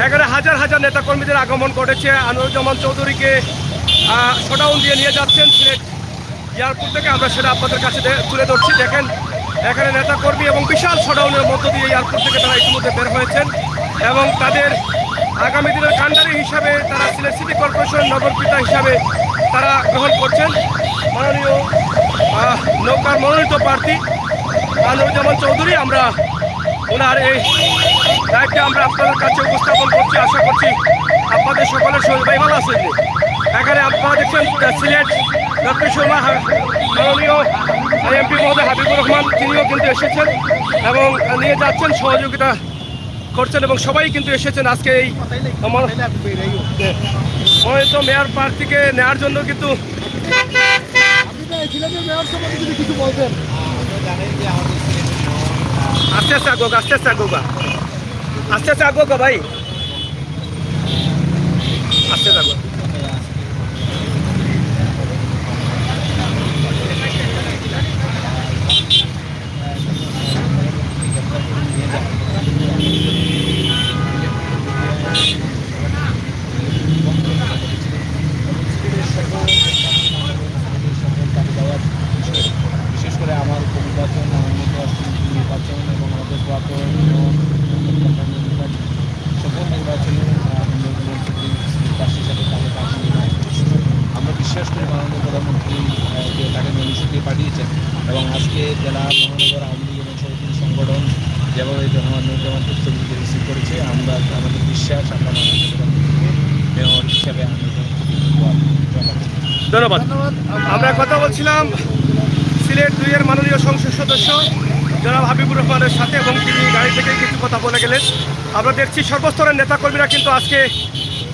এখানে হাজার হাজার নেতাকর্মীদের আগমন ঘটেছে। আনোয়ারুজ্জামান চৌধুরীকে শোডাউন দিয়ে নিয়ে যাচ্ছেন সিলেট এয়ারপোর্ট থেকে। আমরা সেটা আপনাদের কাছে তুলে ধরছি। দেখেন এখানে নেতাকর্মী এবং বিশাল শোডাউনের মধ্য দিয়ে এয়ারপোর্ট থেকে তারা ইতিমধ্যে বের হয়েছেন এবং তাদের আগামী দিনের কান্ডারি হিসাবে তারা সিলেট সিটি কর্পোরেশন নগরপিতা হিসাবে তারা গ্রহণ করছেন মাননীয় নৌকার মনোনীত প্রার্থী আনোয়ারুজ্জামান চৌধুরী। আমরা ওনার এই দায়িত্বে আমরা আপনাদের কাছে উপস্থাপন করছি। আশা করছি আপনাদের সকলের শরীর ভালো আছেন। এখানে আপনারা দেখছেন সিলেট ডক্টর শর্মা মাননীয় এমপি মহোদয় হাবিবুর রহমান, তিনিও কিন্তু এসেছেন এবং নিয়ে যাচ্ছেন, সহযোগিতা করছেন এবং সবাই কিন্তু এসেছেন আজকে এই মনোনীত মেয়র প্রার্থীকে নেওয়ার জন্য। কিন্তু আস্তে আস্তে আগুক, আস্তে আস্তে আগুক, আস্তে আস্তে আগুক ভাই, আস্তে আগুক। বিশেষ করে আমার উপনির্বাচন, আমার মতো নির্বাচন এবং আমাদের সকল নির্বাচনে পার্টির সাথে তাকে আমরা বিশ্বাস করি মাননীয় প্রধানমন্ত্রী যে তাকে মনীষী দিয়ে পাঠিয়েছেন এবং আজকে জেলা মহানগর আওয়ামী লীগ এবং সমিতি সংগঠন যেভাবে আনোয়ারুজ্জামান চৌধুরীকে রিসিভ করেছে, আমরা আমাদের বিশ্বাস আমরা মাননীয় প্রধানমন্ত্রীকে মেয়র হিসাবে ধন্যবাদ। আমরা কথা বলছিলাম সিলেট 2 এর মাননীয় সংসদ সদস্য জনাব হাবিবুর রহমানের সাথে এবং তিনি গাড়ি থেকে কিছু কথা বলে গেলেন। আমরা দেখছি সর্বস্তরের নেতাকর্মীরা কিন্তু আজকে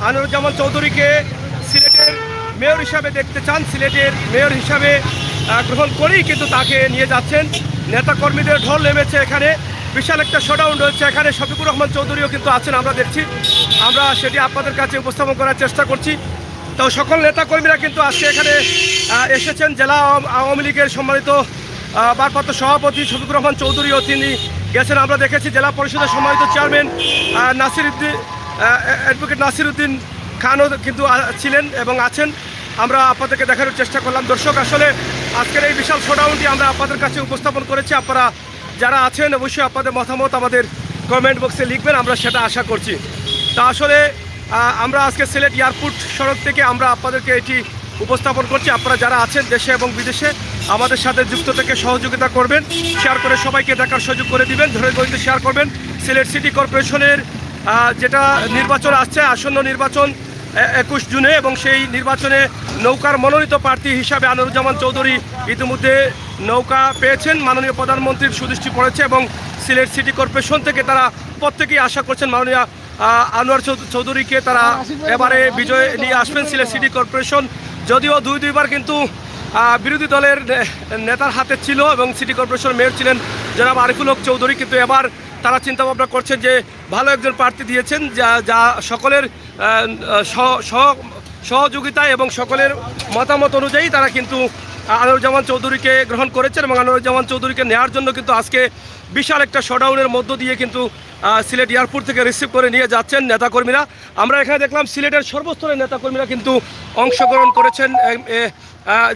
আনোয়ারুজ্জামান চৌধুরীকে সিলেটের মেয়র হিসাবে দেখতে চান, সিলেটের মেয়র হিসাবে গ্রহণ করেই কিন্তু তাকে নিয়ে যাচ্ছেন। নেতাকর্মীদের ঢল নেমেছে, এখানে বিশাল একটা শোডাউন রয়েছে। এখানে শফিকুর রহমান চৌধুরীও কিন্তু আছেন, আমরা দেখছি। আমরা সেটি আপনাদের কাছে উপস্থাপন করার চেষ্টা করছি। তো সকল নেতাকর্মীরা কিন্তু আজকে এখানে এসেছেন। জেলা আওয়ামী লীগের সম্মানিত ভারপ্রাপ্ত সভাপতি শফিকুর রহমান চৌধুরীও তিনি গেছেন। আমরা দেখেছি জেলা পরিষদের সম্মানিত চেয়ারম্যান অ্যাডভোকেট নাসিরউদ্দিন খানও কিন্তু ছিলেন এবং আছেন। আমরা আপনাদেরকে দেখানোর চেষ্টা করলাম। দর্শক, আসলে আজকের এই বিশাল শোডাউনটি আমরা আপনাদের কাছে উপস্থাপন করেছি। আপনারা যারা আছেন অবশ্যই আপনাদের মতামত আমাদের কমেন্ট বক্সে লিখবেন, আমরা সেটা আশা করছি। তা আসলে আমরা আজকে সিলেট এয়ারপোর্ট সড়ক থেকে আমরা আপনাদেরকে এটি উপস্থাপন করছি। আপনারা যারা আছেন দেশে এবং বিদেশে আমাদের সাথে যুক্ত থেকে সহযোগিতা করবেন, শেয়ার করে সবাইকে দেখার সুযোগ করে দিবেন, ধরে গড়িতে শেয়ার করবেন। সিলেট সিটি কর্পোরেশনের যেটা নির্বাচন আসছে, আসন্ন নির্বাচন 21 জুনে, এবং সেই নির্বাচনে নৌকার মনোনীত প্রার্থী হিসাবে আনোয়ারুজ্জামান চৌধুরী ইতিমধ্যে নৌকা পেয়েছেন, মাননীয় প্রধানমন্ত্রীর সুদৃষ্টি পড়েছে এবং সিলেট সিটি কর্পোরেশন থেকে তারা প্রত্যেকেই আশা করছেন মাননীয় আনোয়ার চৌধুরীকে তারা এবারে বিজয় নিয়ে আসবেন সিলেট সিটি কর্পোরেশন। যদিও দুইবার কিন্তু বিরোধী দলের নেতার হাতে ছিল এবং সিটি কর্পোরেশন মেয়র ছিলেন জনাব আরিফুল হক চৌধুরী, কিন্তু এবার তারা চিন্তাভাবনা করছেন যে ভালো একজন প্রার্থী দিয়েছেন যা সকলের সহযোগিতায় এবং সকলের মতামত অনুযায়ী তারা কিন্তু আনোয়ারুজ্জামান চৌধুরীকে গ্রহণ করেছেন এবং আনোয়ারুজ্জামান চৌধুরীকে নেওয়ার জন্য কিন্তু আজকে বিশাল একটা শোডাউনের মধ্য দিয়ে কিন্তু সিলেট এয়ারপোর্ট থেকে রিসিভ করে নিয়ে যাচ্ছেন নেতাকর্মীরা। আমরা এখানে দেখলাম সিলেটের সর্বস্তরের নেতাকর্মীরা কিন্তু অংশগ্রহণ করেছেন,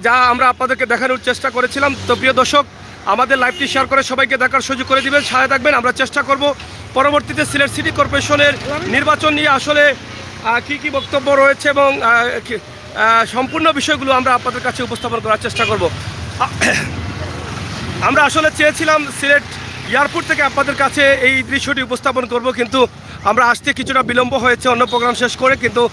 যা আমরা আপনাদেরকে দেখানোর চেষ্টা করেছিলাম। তো প্রিয় দর্শক, আমাদের লাইভটি শেয়ার করে সবাইকে দেখার সুযোগ করে দিবেন, সাথে থাকবেন। আমরা চেষ্টা করব পরবর্তীতে সিলেট সিটি কর্পোরেশনের নির্বাচন নিয়ে আসলে কি বক্তব্য রয়েছে এবং সম্পূর্ণ বিষয়গুলো আমরা আপনাদের কাছে উপস্থাপন করার চেষ্টা করব। আমরা আসলে চেয়েছিলাম সিলেট এয়ারপোর্ট থেকে আপনাদের কাছে এই দৃশ্যটি উপস্থাপন করব, কিন্তু আমরা আসতে কিছুটা বিলম্ব হয়েছে অন্য প্রোগ্রাম শেষ করে, কিন্তু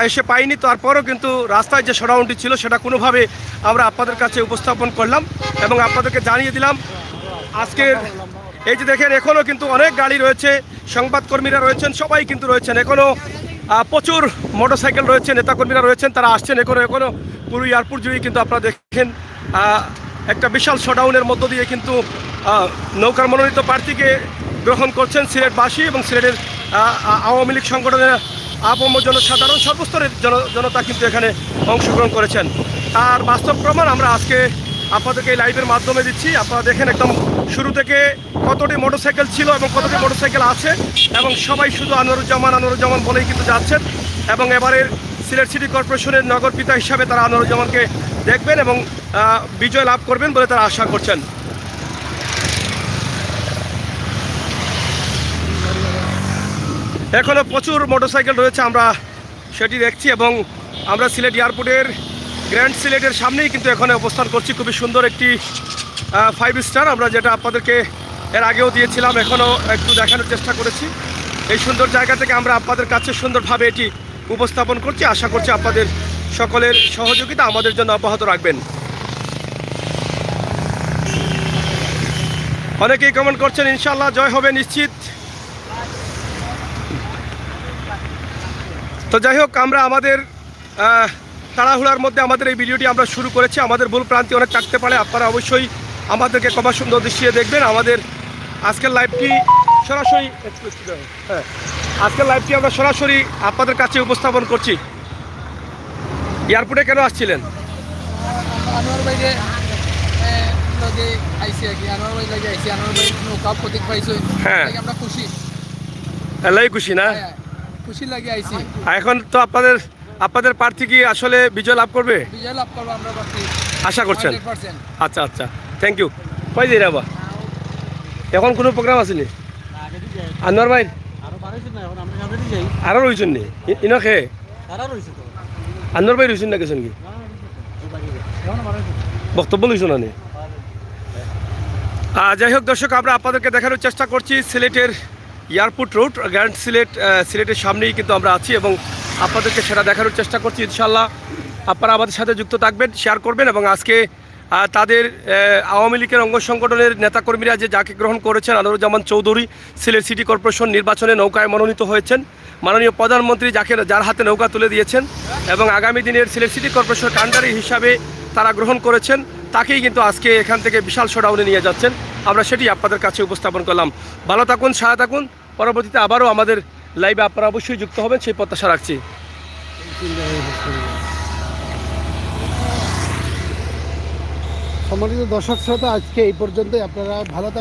এসে পাইনি। তারপরও কিন্তু রাস্তায় যে শোডাউনটি ছিল সেটা কোনোভাবে আমরা আপনাদের কাছে উপস্থাপন করলাম এবং আপনাদেরকে জানিয়ে দিলাম। আজকের এই যে দেখেন, এখনও কিন্তু অনেক গাড়ি রয়েছে, সংবাদকর্মীরা রয়েছেন, সবাই কিন্তু রয়েছেন, এখনও প্রচুর মোটরসাইকেল রয়েছে, নেতাকর্মীরা রয়েছেন, তারা আসছেন এখনও পুরো এয়ারপোর্ট জুড়েই কিন্তু আপনারা দেখেন একটা বিশাল শোডাউনের মধ্য দিয়ে কিন্তু নৌকার মনোনীত প্রার্থীকে গ্রহণ করছেন সিলেটবাসী এবং সিলেটের আওয়ামী লীগ সংগঠনের আপমর জনসাধারণ, সর্বস্তরের জনতা কিন্তু এখানে অংশগ্রহণ করেছেন। আর বাস্তব প্রমাণ আমরা আজকে আপনাদেরকে এই লাইভের মাধ্যমে দিচ্ছি। আপনারা দেখেন একদম শুরু থেকে কতটি মোটরসাইকেল ছিল এবং কতটি মোটরসাইকেল আছে, এবং সবাই শুধু আনোয়ারুজ্জামান বলেই কিন্তু যাচ্ছেন, এবং এবারের সিলেট সিটি কর্পোরেশনের নগর পিতা হিসাবে তারা আনোয়ারুজ্জামানকে দেখবেন এবং বিজয় লাভ করবেন বলে তারা আশা করছেন। এখনও প্রচুর মোটরসাইকেল রয়েছে, আমরা সেটি দেখছি, এবং আমরা সিলেট এয়ারপোর্টের গ্র্যান্ড সিলেটের সামনেই কিন্তু এখানে অবস্থান করছি। খুবই সুন্দর একটি 5 স্টার, আমরা যেটা আপনাদেরকে এর আগেও দিয়েছিলাম, এখনও একটু দেখানোর চেষ্টা করেছি। এই সুন্দর জায়গা থেকে আমরা আপনাদের কাছে সুন্দরভাবে এটি উপস্থাপন করছি। আশা করছি আপনাদের সকলের সহযোগিতা আমাদের জন্য অব্যাহত রাখবেন। অনেকেই কমেন্ট করছেন ইনশাআল্লাহ জয় হবে নিশ্চিত। তো যাই হোক, আমরা আমাদের তাড়াহুড়ার মধ্যে আমাদের এই ভিডিওটি আমরা শুরু করেছি। আমাদের ভুল প্রান্তি অনেক থাকতে পারে, আপনারা অবশ্যই আমাদেরকে ক্ষমা সুন্দর দৃষ্টিতে দেখবেন। আমাদের আজকের লাইভটি সরাসরি আমরা সরাসরি আপনাদের কাছে উপস্থাপন করছি। এয়ারপোর্টে কেন আসছিলেন? আনোয়ার ভাইরে লগে আইছি আর কি, আনোয়ার ভাই লাগে আইছি, আনোয়ার ভাই নৌকা প্রতীক পাইছো। হ্যাঁ। আমরা খুশি, এলাই খুশি না? হ্যাঁ, খুশি লাগে আইছি। এখন তো আপনাদের প্রার্থী কি আসলে বিজয় লাভ করবে? বিজয় লাভ করবো আমরা পাচ্ছি আশা করছেন? 100%। আচ্ছা আচ্ছা, থ্যাংক ইউ। কই দিই রাবা এখন কোনো প্রোগ্রাম আসেনি আনোয়ার ভাই? আরও রয়েছেন নি ইনকে? আনোয়ার ভাই রয়েছেন না গেছেন কি বক্তব্য লইছেন না? যাই হোক দর্শক, আমরা আপনাদেরকে দেখানোর চেষ্টা করছি সিলেটের এয়ারপোর্ট রোড গ্র্যান্ড সিলেটের সামনেই কিন্তু আমরা আছি, এবং আপনাদেরকে সেটা দেখানোর চেষ্টা করছি। ইনশাল্লাহ আপনারা আমাদের সাথে যুক্ত থাকবেন, শেয়ার করবেন, এবং আজকে তাদের আওয়ামী লীগের অঙ্গ সংগঠনের নেতাকর্মীরা যাকে গ্রহণ করেছেন, আনোয়ারুজ্জামান চৌধুরী সিলেট সিটি কর্পোরেশন নির্বাচনে নৌকায় মনোনীত হয়েছেন। মাননীয় প্রধানমন্ত্রী যার হাতে নৌকা তুলে দিয়েছেন এবং আগামী দিনের সিলেট সিটি কর্পোরেশন কাণ্ডারি হিসাবে তারা গ্রহণ করেছেন, তাকেই কিন্তু আজকে এখান থেকে বিশাল শোডাউনে নিয়ে যাচ্ছেন। আমরা সেটি আপনাদের কাছে উপস্থাপন করলাম। ভালো থাকুন, সাথে থাকুন। পরবর্তীতে আবারও আমাদের লাইভে আপনারা অবশ্যই যুক্ত হবেন সেই প্রত্যাশা রাখছি। সম্মানিত দর্শক শ্রোতা, আজকে এই পর্যন্তই। আপনারা ভালো থাকবেন।